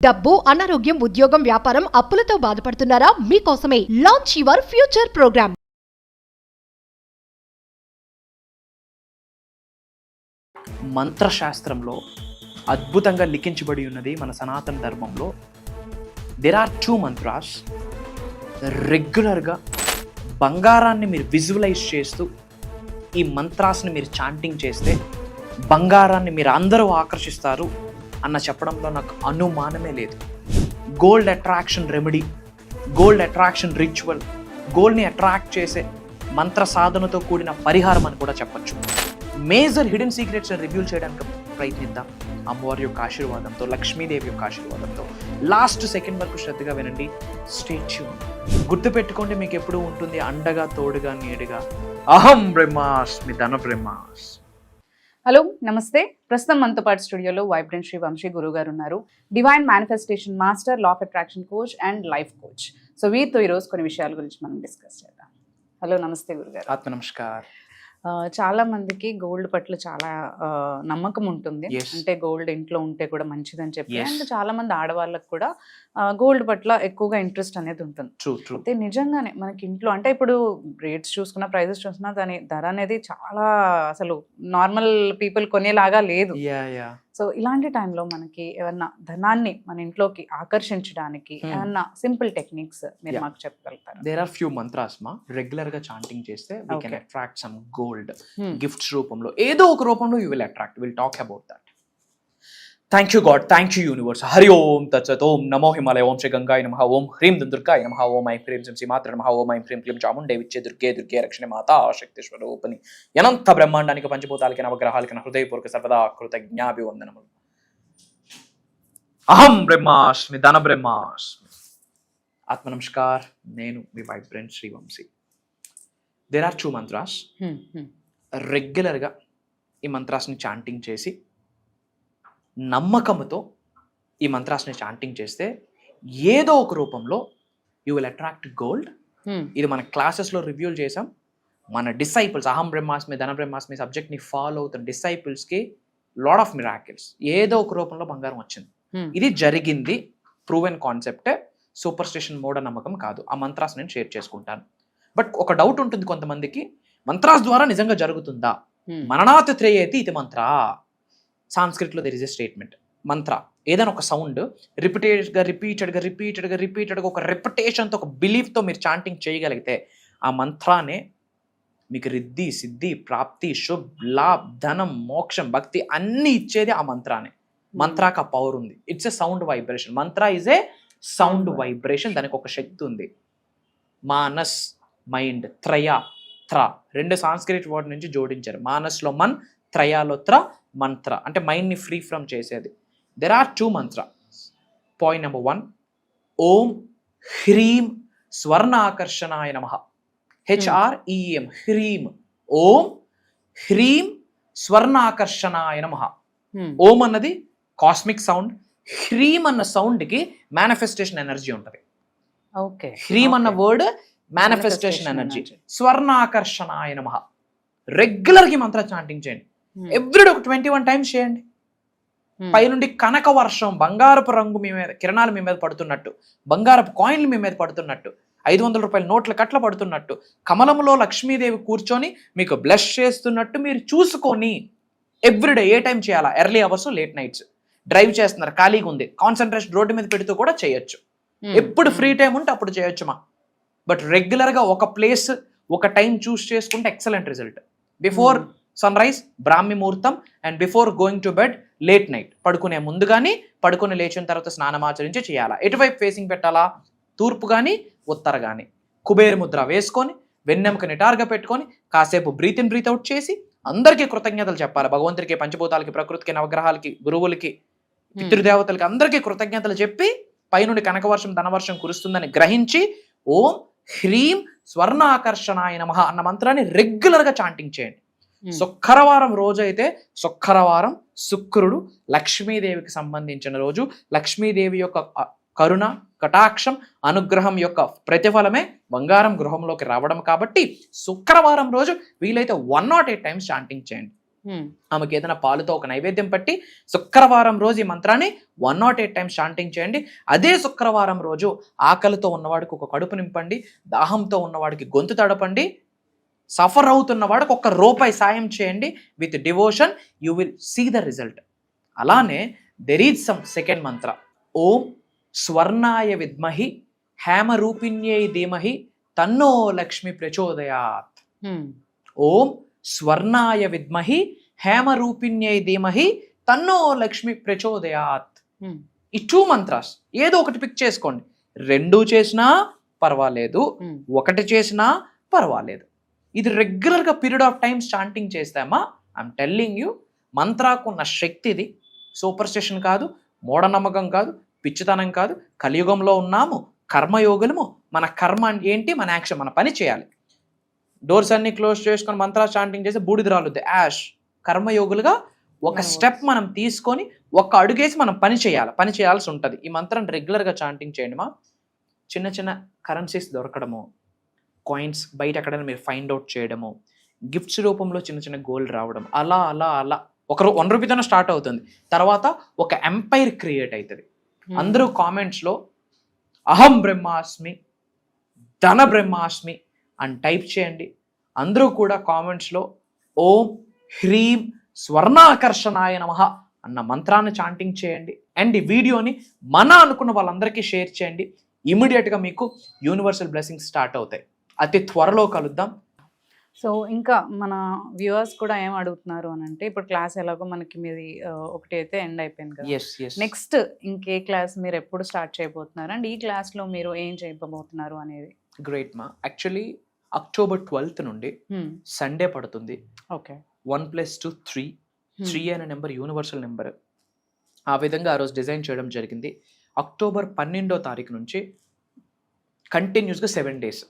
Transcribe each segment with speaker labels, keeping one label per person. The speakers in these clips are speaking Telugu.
Speaker 1: డబ్బు, అనారోగ్యం, ఉద్యోగం, వ్యాపారం, అప్పులతో బాధపడుతున్నారా? మీకోసమే లాంచ్ యువర్ ఫ్యూచర్ ప్రోగ్రామ్.
Speaker 2: మంత్రశాస్త్రంలో అద్భుతంగా లిఖించబడి ఉన్నది మన సనాతన ధర్మంలో. There are 2 mantras. రెగ్యులర్గా బంగారాన్ని మీరు విజువలైజ్ చేస్తూ ఈ మంత్రాస్ని మీరు చాంటింగ్ చేస్తే బంగారాన్ని మీరు అందరూ ఆకర్షిస్తారు అన్న చెప్పడంలో నాకు అనుమానమే లేదు. Gold attraction remedy, gold attraction ritual, గోల్డ్ని అట్రాక్ట్ చేసే మంత్ర సాధనతో కూడిన పరిహారం అని కూడా చెప్పచ్చు. మేజర్ హిడెన్ సీక్రెట్స్ రివ్యూ చేయడానికి ప్రయత్నిద్దాం. అమ్మవారి యొక్క ఆశీర్వాదంతో, లక్ష్మీదేవి యొక్క ఆశీర్వాదంతో. లాస్ట్ సెకండ్ వరకు శ్రద్ధగా వినండి. Stay tune. గుర్తుపెట్టుకోండి, మీకు ఎప్పుడూ ఉంటుంది అండగా, తోడుగా, నీడుగా అహం బ్రహ్మాస్మి, ధన బ్రహ్మాస్మి.
Speaker 3: హలో, నమస్తే. ప్రస్తుతం మనతో పాటు స్టూడియోలో వైబ్రెంట్ శ్రీ వంశీ గురువు గారు ఉన్నారు. Divine manifestation master, law of attraction coach and life coach. So వీరితో ఈరోజు కొన్ని విషయాల గురించి మనం డిస్కస్ చేద్దాం. హలో, నమస్తే గురుగారు.
Speaker 2: ఆత్మ నమస్కార్.
Speaker 3: చాలా మందికి గోల్డ్ పట్ల చాలా నమ్మకం ఉంటుంది. అంటే గోల్డ్ ఇంట్లో ఉంటే కూడా మంచిదని చెప్పి, అండ్ చాలా మంది ఆడవాళ్ళకు కూడా గోల్డ్ పట్ల ఎక్కువగా ఇంట్రెస్ట్ అనేది ఉంటుంది. అయితే నిజంగానే మనకి ఇంట్లో అంటే ఇప్పుడు రేట్స్ చూసుకున్నా, ప్రైజెస్ చూసుకున్నా, దాని ధర అనేది చాలా అసలు నార్మల్ పీపుల్ కొనేలాగా లేదు. సో ఇలాంటి టైంలో మనకి ఏమన్నా ధనాన్ని మన ఇంట్లోకి ఆకర్షించడానికి ఏమన్నా సింపుల్ టెక్నిక్స్ మీరు మాకు చెప్పగలుగుతారు?
Speaker 2: దేర్ ఆర్ ఫ్యూ మంత్రాస్ మా రెగ్యులర్ గా చాంటింగ్ చేస్తే we can attract some gold. Gifts రూపంలో, ఏదో ఒక రూపంలో you will attract. We'll talk about that. Thank you God, thank you universe. Hari Om Tat Sat. Om Namo Himalaya. Om Shri Gangaya Namaha. Om Hrim Durgaya Namaha. Om Aim Hrim Sim Matra Namaha. Om Aim Hrim Klim Chamunde Viche Durge Durge Rakshane Mata Shakti Swarupani. Yananta బ్రహ్మాండానికి పంచభూతాలకి నవగ్రహాలకి హృదయపూర్వక సర్వదా కృతజ్ఞాభివందనములు. అహం బ్రహ్మాస్మి, ధన బ్రహ్మాస్మి. ఆత్మ నమస్కార్. నేను మీ vibrant Shri Vamshi. There are 2 mantras. రెగ్యులర్గా ఈ మంత్రాస్ని చాంటింగ్ చేసి, నమ్మకంతో ఈ మంత్రాస్ని చాంటింగ్ చేస్తే ఏదో ఒక రూపంలో యూ విల్ అట్రాక్ట్ గోల్డ్. ఇది మన క్లాసెస్లో రివ్యూలు చేసాం. మన డిసైపుల్స్, అహం బ్రహ్మాస్మి, ధన బ్రహ్మాస్మి సబ్జెక్ట్ని ఫాలో అవుతున్న డిసైపుల్స్కి లాట్ ఆఫ్ మిరాకిల్స్, ఏదో ఒక రూపంలో బంగారం వచ్చింది. ఇది జరిగింది, ప్రూవెన్ కాన్సెప్టే, సూపర్ స్టిషన్ మూఢనమ్మకం కాదు. ఆ మంత్రాస్ నేను షేర్ చేసుకుంటాను. బట్ ఒక డౌట్ ఉంటుంది కొంతమందికి, మంత్రాస్ ద్వారా నిజంగా జరుగుతుందా? మననాత్ త్రేయేతి ఇది మంత్ర. సాంస్క్రిట్లో దెర్ ఇస్ ఎ స్టేట్మెంట్. మంత్ర ఏదైనా ఒక సౌండ్ రిపీటెడ్గా ఒక రెప్యుటేషన్తో, ఒక బిలీఫ్తో మీరు చాంటింగ్ చేయగలిగితే ఆ మంత్రానే మీకు రిద్ధి, సిద్ధి, ప్రాప్తి, శుభ్, లాభ్, ధనం, మోక్షం, భక్తి అన్నీ ఇచ్చేది ఆ మంత్రానే. మంత్రాకి ఆ పవర్ ఉంది. It's a sound vibration. Mantra is a sound vibration. దానికి ఒక శక్తి ఉంది. మానస్, మైండ్, త్రయ, త్ర 2 సాంస్క్రిట్ వర్డ్ నుంచి జోడించారు. మానస్లో మన్, త్రయాలో త్ర, మంత్ర అంటే మైండ్ని ఫ్రీ ఫ్రమ్ చేసేది. There are 2 Mantra. Point number 1, ఓం హ్రీం స్వర్ణాకర్షణాయ నమః. HREM, హ్రీం. ఓం హ్రీం స్వర్ణాకర్షణాయ నమః. ఓం అన్నది కాస్మిక్ సౌండ్. హ్రీం అన్న సౌండ్కి మేనిఫెస్టేషన్ ఎనర్జీ ఉంటుంది. హ్రీం అన్న వర్డ్ మేనిఫెస్టేషన్ ఎనర్జీ. స్వర్ణాకర్షణాయ నమః. రెగ్యులర్గా మంత్ర చాంటింగ్ చేయండి. ఎవ్రీడే ఒక 21 టైమ్స్ చేయండి. పైనుండి కనక వర్షం, బంగారపు రంగు మీ మీద, కిరణాలు మీ మీద పడుతున్నట్టు, బంగారపు కాయిన్లు మీ మీద పడుతున్నట్టు, 500 రూపాయల నోట్ల కట్ల పడుతున్నట్టు, కమలంలో లక్ష్మీదేవి కూర్చొని మీకు బ్లెస్ చేస్తున్నట్టు మీరు చూసుకొని ఎవ్రీడే ఏ టైం చేయాలా? Early hours, late nights. Drive చేస్తున్నారు, ఖాళీగా ఉంది, కాన్సన్ట్రేషన్ రోడ్డు మీద పెడుతూ కూడా చేయొచ్చు. ఎప్పుడు ఫ్రీ టైం ఉంటే అప్పుడు చేయొచ్చు మా. బట్ రెగ్యులర్గా ఒక ప్లేస్, ఒక టైం చూస్ చేసుకుంటే excellent result. Before sunrise, బ్రాహ్మీ ముహూర్తం, and before going to bed, late night, పడుకునే ముందు కానీ పడుకుని లేచిన తర్వాత స్నానం ఆచరించి చేయాలా. ఎటువైపు ఫేసింగ్ పెట్టాలా? తూర్పు కానీ ఉత్తర కానీ. కుబేర ముద్ర వేసుకొని, వెన్నెముక నిటారుగా పెట్టుకొని, కాసేపు బ్రీత్ ఇన్ బ్రీత్ అవుట్ చేసి అందరికీ కృతజ్ఞతలు చెప్పాలి. భగవంతుడికి, పంచభూతాలకి, ప్రకృతికి, నవగ్రహాలకి, గురువులకి, పితృదేవతలకి అందరికీ కృతజ్ఞతలు చెప్పి పైనుండి కనకవర్షం, ధనవర్షం కురుస్తుందని గ్రహించి ఓం హ్రీం స్వర్ణాకర్షణాయ నమః అన్న మంత్రాన్ని రెగ్యులర్గా చాంటింగ్ చేయండి. శుక్రవారం రోజు అయితే, శుక్రవారం శుక్రుడు లక్ష్మీదేవికి సంబంధించిన రోజు. లక్ష్మీదేవి యొక్క కరుణ, కటాక్షం, అనుగ్రహం యొక్క ప్రతిఫలమే బంగారం గృహంలోకి రావడం. కాబట్టి శుక్రవారం రోజు వీలైతే 108 టైమ్స్ చాంటింగ్ చేయండి. ఆమెకి ఏదైనా పాలుతో ఒక నైవేద్యం పట్టి శుక్రవారం రోజు ఈ మంత్రాన్ని 108 టైమ్స్ చాంటింగ్ చేయండి. అదే శుక్రవారం రోజు ఆకలితో ఉన్నవాడికి ఒక కడుపు నింపండి, దాహంతో ఉన్నవాడికి గొంతు తడపండి, సఫర్ అవుతున్న వాడికి ₹1 సాయం చేయండి. With devotion you will see the result. అలానే there is some second mantra. ఓం స్వర్ణాయ విద్మహి హేమరూపిణ్యై ధీమహి తన్నో లక్ష్మి ప్రచోదయాత్. ఓం స్వర్ణాయ విద్మహి హేమరూపిణ్యై ధీమహి తన్నో లక్ష్మి ప్రచోదయాత్. ఈ 2 మంత్రాస్ ఏదో ఒకటి పిక్ చేసుకోండి. 2 చేసినా పర్వాలేదు, 1 చేసినా పర్వాలేదు. ఇది రెగ్యులర్గా పీరియడ్ ఆఫ్ టైమ్స్ చాంటింగ్ చేస్తామా, ఐఎమ్ టెల్లింగ్ యూ, మంత్రాకు ఉన్న శక్తి ఇది. సూపర్ స్టిషన్ కాదు, మూఢనమ్మకం కాదు, పిచ్చితనం కాదు. కలియుగంలో ఉన్నాము, కర్మయోగులము. మన కర్మ ఏంటి, మన యాక్షన్, మన పని చేయాలి. డోర్స్ అన్ని క్లోజ్ చేసుకొని మంత్రా చాంటింగ్ చేసి బూడిద రాలుద్ది, యాష్. కర్మయోగులుగా ఒక స్టెప్ మనం తీసుకొని ఒక అడుగేసి మనం పని చేయాల్సి ఉంటుంది. ఈ మంత్రాన్ని రెగ్యులర్గా చాంటింగ్ చేయండి. మా చిన్న చిన్న కరెన్సీస్ దొరకడము, కాయిన్స్ బయట ఎక్కడైనా మీరు ఫైండ్ అవుట్ చేయడము, గిఫ్ట్స్ రూపంలో చిన్న చిన్న గోల్డ్ రావడం, అలా అలా అలా ఒక ₹1 స్టార్ట్ అవుతుంది. తర్వాత ఒక ఎంపైర్ క్రియేట్ అవుతుంది. అందరూ కామెంట్స్లో అహం బ్రహ్మాస్మి, ధన బ్రహ్మాస్మి అని టైప్ చేయండి. అందరూ కూడా కామెంట్స్లో ఓం హ్రీం స్వర్ణాకర్షణాయ నమః అన్న మంత్రాన్ని చాంటింగ్ చేయండి. అండ్ ఈ వీడియోని అనుకున్న వాళ్ళందరికీ షేర్ చేయండి. ఇమీడియట్గా మీకు యూనివర్సల్ బ్లెస్సింగ్స్ స్టార్ట్ అవుతాయి. అతి త్వరలో కలుద్దాం.
Speaker 3: సో ఇంకా మన వ్యూవర్స్ కూడా ఏం అడుగుతున్నారు అని అంటే, ఇప్పుడు క్లాస్ ఎలాగో మనకి మీది ఒకటి అయితే ఎండ్ అయిపోయింది కదా, నెక్స్ట్ ఇంకే క్లాస్ మీరు ఎప్పుడు స్టార్ట్ చేయబోతున్నారు అండ్ ఈ క్లాస్లో మీరు ఏం చేయబోతున్నారు అనేది?
Speaker 2: గ్రేట్ మా, యాక్చువల్లీ October 12th నుండి సండే పడుతుంది.
Speaker 3: ఓకే,
Speaker 2: 1+2 3 అనే నెంబర్ యూనివర్సల్ నెంబర్. ఆ విధంగా ఆ రోజు డిజైన్ చేయడం జరిగింది. October 12వ తారీఖు నుంచి కంటిన్యూస్గా 7 days,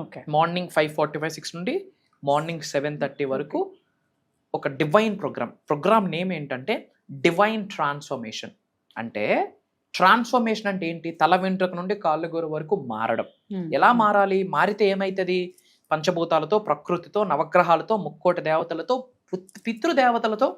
Speaker 3: ఓకే,
Speaker 2: మార్నింగ్ 5:45-6 నుండి మార్నింగ్ 7:30 వరకు ఒక డివైన్ ప్రోగ్రామ్ నేమ్ ఏంటంటే డివైన్ ట్రాన్స్ఫర్మేషన్. అంటే ట్రాన్స్ఫర్మేషన్ అంటే ఏంటి, తల వెంట్రుక నుండి కాళ్ళ గోరు వరకు మారడం. ఎలా మారాలి, మారితే ఏమవుతుంది, పంచభూతాలతో, ప్రకృతితో, నవగ్రహాలతో, ముక్కోటి దేవతలతో, పితృదేవతలతో,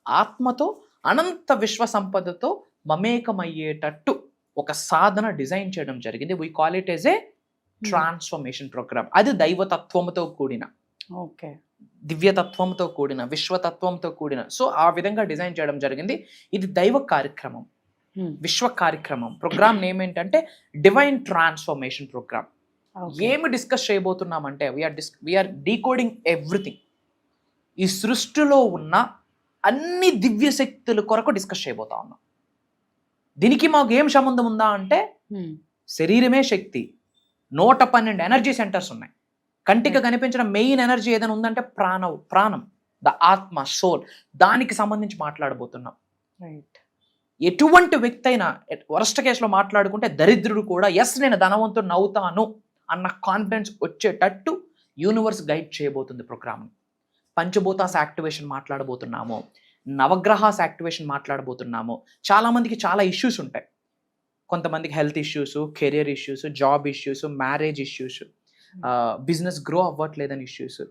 Speaker 2: ఆత్మతో, అనంత విశ్వ సంపదతో మమేకమయ్యేటట్టు ఒక సాధన డిజైన్ చేయడం జరిగింది. We call it as a transformation programme. అది దైవతత్వంతో కూడిన,
Speaker 3: ఓకే,
Speaker 2: దివ్యతత్వంతో కూడిన, విశ్వతత్వంతో కూడిన. సో ఆ విధంగా డిజైన్ చేయడం జరిగింది. ఇది దైవ కార్యక్రమం, విశ్వ కార్యక్రమం. ప్రోగ్రామ్ నేమ్ ఏంటంటే డివైన్ ట్రాన్స్ఫర్మేషన్ ప్రోగ్రామ్. ఏమి డిస్కస్ చేయబోతున్నామంటే వీఆర్ డీకోడింగ్ ఎవ్రీథింగ్. ఈ సృష్టిలో ఉన్న అన్ని దివ్య శక్తుల కొరకు డిస్కస్ చేయబోతా ఉన్నాం. దీనికి మాకు ఏం సంబంధం ఉందా అంటే, శరీరమే శక్తి, 112 ఎనర్జీ సెంటర్స్ ఉన్నాయి. కంటికి కనిపించిన మెయిన్ ఎనర్జీ ఏదైనా ఉందంటే ప్రాణం, ద ఆత్మ, సోల్. దానికి సంబంధించి మాట్లాడబోతున్నాం.
Speaker 3: రైట్.
Speaker 2: ఎటువంటి వ్యక్తి అయినా వరస్ట్ కేసులో మాట్లాడుకుంటే దరిద్రుడు కూడా ఎస్ నేను ధనవంతుడు అవుతాను అన్న కాన్ఫిడెన్స్ వచ్చేటట్టు యూనివర్స్ గైడ్ చేయబోతుంది ప్రోగ్రామ్. పంచభూతాస్ యాక్టివేషన్ మాట్లాడబోతున్నాము, నవగ్రహాస్ యాక్టివేషన్ మాట్లాడబోతున్నాము. చాలామందికి చాలా ఇష్యూస్ ఉంటాయి. కొంతమందికి health issues, career issues, job issues, marriage issues, business grow అవ్వట్లేదని ఇష్యూస్,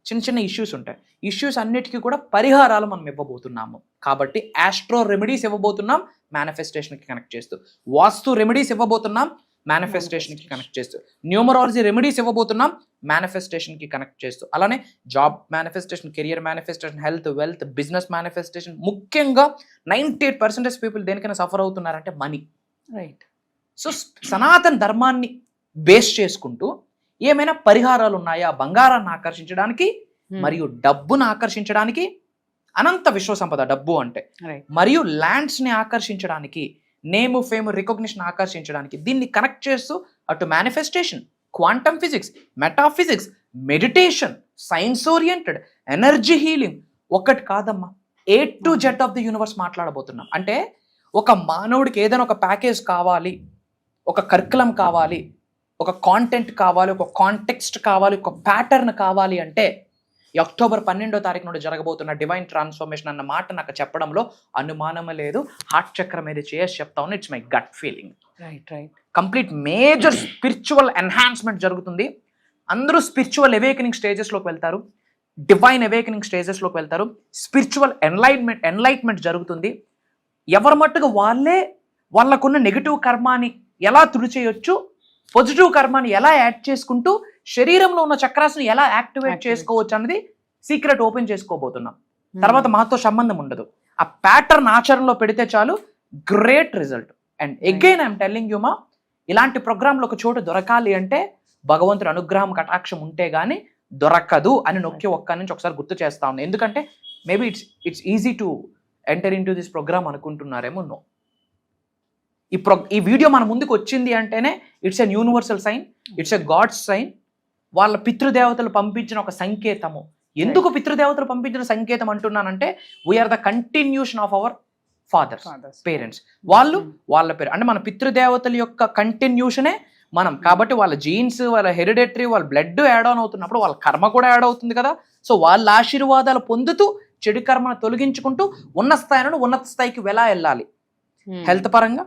Speaker 2: చిన్న ఇష్యూస్ ఉంటాయి. ఇష్యూస్ అన్నిటికీ కూడా పరిహారాలు మనం ఇవ్వబోతున్నాము. కాబట్టి ఆస్ట్రో రెమెడీస్ ఇవ్వబోతున్నాం, మేనిఫెస్టేషన్కి కనెక్ట్ చేస్తూ. వాస్తు రెమెడీస్ ఇవ్వబోతున్నాం, మేనిఫెస్టేషన్కి కనెక్ట్ చేస్తూ. న్యూమరాలజీ రెమెడీస్ ఇవ్వబోతున్నాం, మేనిఫెస్టేషన్కి కనెక్ట్ చేస్తూ. అలానే job manifestation, career manifestation, health, wealth, business manifestation. ముఖ్యంగా 98% పీపుల్ దేనికైనా సఫర్ అవుతున్నారంటే మనీ.
Speaker 3: రైట్.
Speaker 2: సో సనాతన ధర్మాన్ని బేస్ చేసుకుంటూ ఏమైనా పరిహారాలు ఉన్నాయా, బంగారాన్ని ఆకర్షించడానికి మరియు డబ్బును ఆకర్షించడానికి, అనంత విశ్వ సంపద డబ్బు అంటే, మరియు ల్యాండ్స్ని ఆకర్షించడానికి, నేమ్, ఫేమ్, రికగ్నిషన్ ఆకర్షించడానికి. దీన్ని కనెక్ట్ చేస్తూ అటు manifestation, quantum physics, metaphysics, meditation, science oriented, energy healing, ఒకటి కాదమ్మా, A to Z of the universe మాట్లాడబోతున్నాం. అంటే ఒక మానవుడికి ఏదైనా ఒక ప్యాకేజ్ కావాలి, ఒక కరికులం కావాలి, ఒక కాంటెంట్ కావాలి, ఒక కాంటెక్స్ట్ కావాలి, ఒక ప్యాటర్న్ కావాలి అంటే ఈ October 12వ తారీఖు నుండి జరగబోతున్న డివైన్ ట్రాన్స్ఫర్మేషన్ అన్న మాట నాకు చెప్పడంలో అనుమానమే లేదు. హార్ట్ చక్రం మీద చేసి చెప్తాను, it's my gut feeling.
Speaker 3: Right.
Speaker 2: Complete major spiritual enhancement జరుగుతుంది. అందరూ స్పిరిచువల్ అవేకనింగ్ స్టేజెస్లోకి వెళ్తారు. డివైన్ అవేకనింగ్ స్టేజెస్లోకి వెళ్తారు, స్పిరిచువల్ ఎన్లైట్మెంట్ జరుగుతుంది. ఎవరి మట్టుకు వాళ్ళే వాళ్ళకున్న నెగిటివ్ కర్మాని ఎలా తుడిచేయొచ్చు, పాజిటివ్ కర్మాని ఎలా యాడ్ చేసుకుంటూ శరీరంలో ఉన్న చక్రాస్ని ఎలా యాక్టివేట్ చేసుకోవచ్చు అన్నది సీక్రెట్ ఓపెన్ చేసుకోబోతున్నాం. తర్వాత మాతో సంబంధం ఉండదు, ఆ ప్యాటర్న్ ఆచరణలో పెడితే చాలు, great result. And again I'm telling you మా, ఇలాంటి ప్రోగ్రాంలో ఒక చోటు దొరకాలి అంటే భగవంతుడి అనుగ్రహం కటాక్షం ఉంటే గానీ దొరకదు అని నొక్కి ఒక్క నుంచి ఒకసారి గుర్తు చేస్తా ఉంది. ఎందుకంటే maybe it's easy to enter in to this programme అనుకుంటున్నారేమో. నో, ఈ వీడియో మన ముందుకు వచ్చింది అంటేనే it's an universal sign, it's a God's sign. వాళ్ళ పితృదేవతలు పంపించిన ఒక సంకేతము. ఎందుకు పితృదేవతలు పంపించిన సంకేతం అంటున్నానంటే, we are the continuation of our fathers, parents. వాళ్ళ పేరు అంటే మన పితృదేవతల యొక్క కంటిన్యూషనే మనం. కాబట్టి వాళ్ళ జీన్స్, వాళ్ళ హెరిడేటరీ, వాళ్ళ బ్లడ్ యాడ్ ఆన్ అవుతున్నప్పుడు వాళ్ళ కర్మ కూడా యాడ్ అవుతుంది కదా. సో వాళ్ళ ఆశీర్వాదాలు పొందుతూ చెడు కర్మను తొలగించుకుంటూ ఉన్నత స్థాయి నుండి ఉన్నత స్థాయికి ఎలా వెళ్ళాలి, హెల్త్ పరంగా,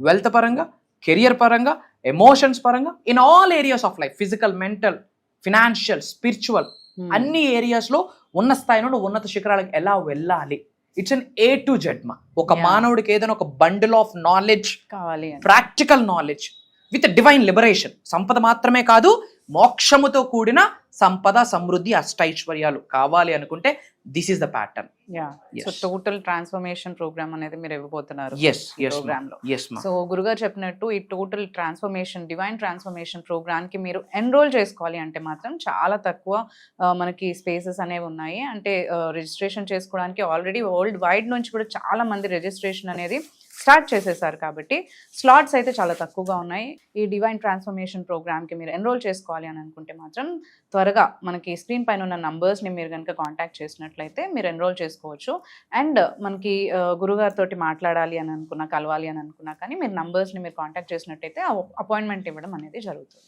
Speaker 2: వెల్త్ పరంగా, కెరియర్ పరంగా, ఎమోషన్స్ పరంగా, in all areas of life, physical, mental, financial, spiritual, అన్ని ఏరియాస్లో ఉన్న స్థాయి నుండి ఉన్నత శిఖరాలకు ఎలా వెళ్ళాలి. It's an A to Z మా. ఒక మానవుడికి ఏదైనా ఒక బండిల్ ఆఫ్ నాలెడ్జ్ కావాలి, practical knowledge with divine liberation. సంపద మాత్రమే కాదు, మోక్షముతో కూడిన సంపద, సమృద్ధి, అష్టైశ్వర్యాలు కావాలి అనుకుంటే this is the pattern.
Speaker 3: So total transformation programme అనేది మీరు ఇవ్వబోతున్నారు ప్రోగ్రామ్ లో. సో గురుగారు చెప్పినట్టు ఈ total transformation, divine transformation programme కి మీరు ఎన్రోల్ చేసుకోవాలి అంటే మాత్రం చాలా తక్కువ మనకి స్పేసెస్ అనేవి ఉన్నాయి. అంటే రిజిస్ట్రేషన్ చేసుకోవడానికి ఆల్రెడీ వరల్డ్ వైడ్ నుంచి కూడా చాలా మంది రిజిస్ట్రేషన్ అనేది స్టార్ట్ చేసేసారు. కాబట్టి స్లాట్స్ అయితే చాలా తక్కువగా ఉన్నాయి. ఈ డివైన్ ట్రాన్స్ఫర్మేషన్ ప్రోగ్రామ్కి మీరు ఎన్రోల్ చేసుకోవాలి అని అనుకుంటే మాత్రం త్వరగా మనకి స్క్రీన్ పైన ఉన్న నంబర్స్ని మీరు కనుక కాంటాక్ట్ చేసినట్లయితే మీరు ఎన్రోల్ చేసుకోవచ్చు. అండ్ మనకి గురుగారితో మాట్లాడాలి అని అనుకున్నా, కలవాలి అని అనుకున్నా కానీ మీరు నంబర్స్ని మీరు కాంటాక్ట్ చేసినట్టయితే అపాయింట్మెంట్ ఇవ్వడం అనేది జరుగుతుంది.